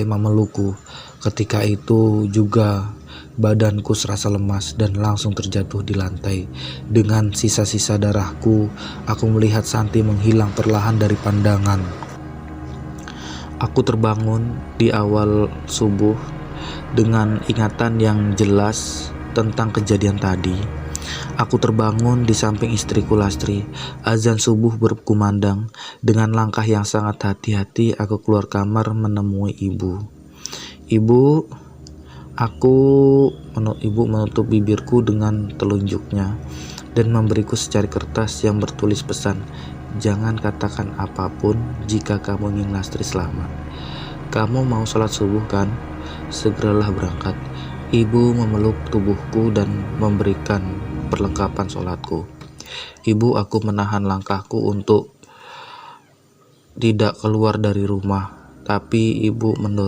memelukku. Ketika itu juga badanku serasa lemas dan langsung terjatuh di lantai. Dengan sisa-sisa darahku, aku melihat Santi menghilang perlahan dari pandangan. Aku terbangun di awal subuh dengan ingatan yang jelas tentang kejadian tadi. Aku terbangun di samping istriku Lastri. Azan subuh berkumandang. Dengan langkah yang sangat hati-hati, aku keluar kamar menemui ibu. Ibu menutup bibirku dengan telunjuknya dan memberiku secari kertas yang bertulis pesan, "Jangan katakan apapun jika kamu ingin Lastri selamat. Kamu mau sholat subuh kan? Segeralah berangkat." Ibu memeluk tubuhku dan memberikan perlengkapan sholatku. Aku menahan langkahku untuk tidak keluar dari rumah, tapi ibu mendorong